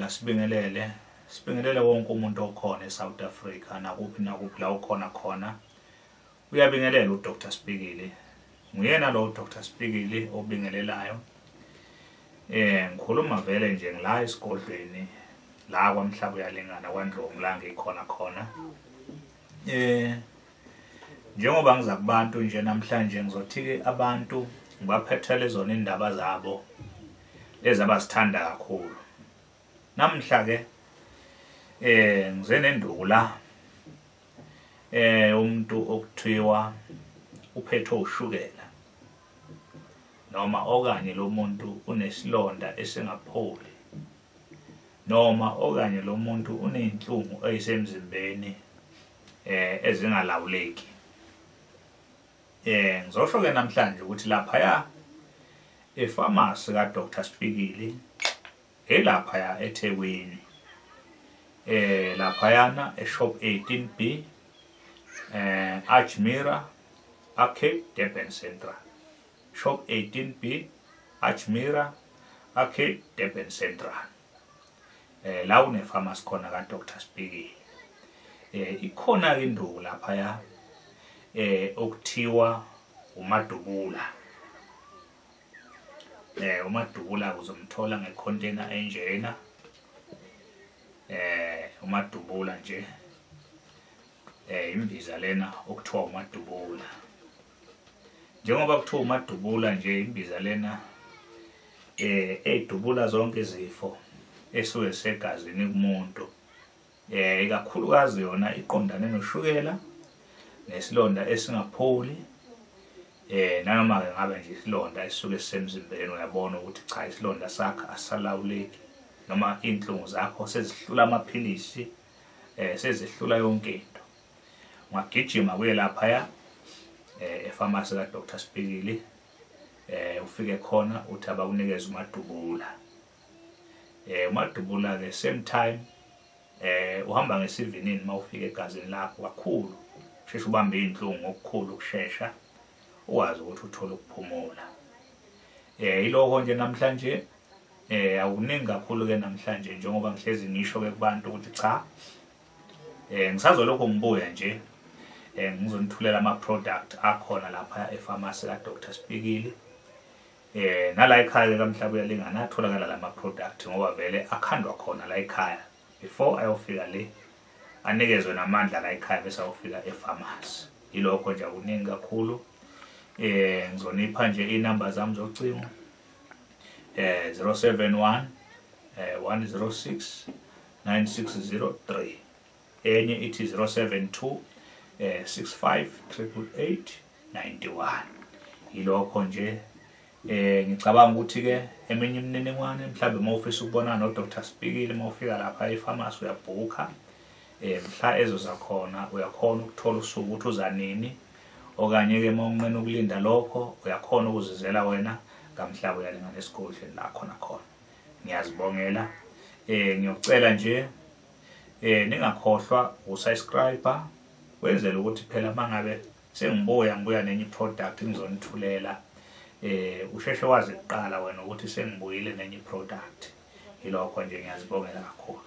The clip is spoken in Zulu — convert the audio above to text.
Sibingelele wonke umuntu okhona eSouth Africa nakuphi la ukhona khona. Uyabingelela uDr Spikili. Nguyena lo uDr Spikili obingelelayo. Ngikhuluma vele nje ngila esigodlweni la kwaMhlaba uyalingana kwaNdlovu la ngikhona khona. Njengoba ngiza kubantu nje namhlanje ngizothi abantu ngibaphethele zona indaba zabo lezi abazithanda kakhulu. Namhla ke ngize nenduku la umuntu okuthiwa uphethwe ushukela noma okanye lo muntu unesilonda esingapholi noma okanye lo muntu uneyinhlungu ezisemzimbeni ezingalawuleki. Ngizosho ke namhlanje ukuthi lapha epharmacy kaDr Spikili elapha eThekwini lapha eshop 18B Ajmira Arcade Durban Central. Shop 18B Ajmira Arcade Durban Central. La une pharmacy khona kaDr Spikili. Ikhona induku lapha okuthiwa umadubula. Umadubula uzomthola ngecontainer enjena. Umadubula nje imbiza lena okuthiwa umadubula. Njengoba kuthiwa umadubula nje imbiza lena edubula zonke izifo esuke segazini kumuntu. Ikakhulukazi yona iqondane noshukela nesilonda esingapholi. Nanoma ke ngabe nje isilonda esisuke sisemzimbeni uyabona ukuthi cha isilonda sakho asalawuleki noma inhlungu zakho sezihlula amaphilisi sezihlula yonke into. Ungagijima kuye lapha epharmacy kaDr Spikili ufike khona uthi abakunikeza umadubula. Umadubula ke same time uhamba ngesivinini mawufika egazini lakho kakhulu sheshe ubambe inhlungu okukhulu ukusheshsha uwazi ukuthi uthola ukuphumula. Ilokho nje namhlanje akuningi kakhulu ke namhlanje njengoba ngihlezi ngisho ke kubantu ukuthi cha ngisazolokho ngibuya nje ngizonithulela ama product akhona lapha epharmacy kaDr Spikili. Nala ekhaya kaMhlaba uyalingana atholakala lama product ngoba vele akhandwa khona la ekhaya before ayofika le anikezwe namandla la ekhaya bese ayofika epharmacy. Ilokho nje akuningi kakhulu. Ngizonipha nje inamba zami zocingo 071 106 9603 enye ithi 072 65 888 91. Ilokho nje ngicabanga ukuthi ke eminye imininingwane mhlawumbe mawufisa ukubonana noDr Spikili mawufika lapha epharmacy uyabhuka mhla ezoza khona uyakhona ukuthola usuku ukuthi uza nini. Okanye ke mawunqena ukulinda lokho uyakhona ukuzizela wena kaMhlaba uyalingana esigodlweni la khona. Ngiyazibongela. Ngiyocela nje ningakhohlwa usubscribe wenzele ukuthi phela mangabe ngibuya nenye product ngizonithulela usheshe wazi kuqala wena ukuthi sengibuyile nenye product. Ilokho nje ngiyazibongela kakhulu.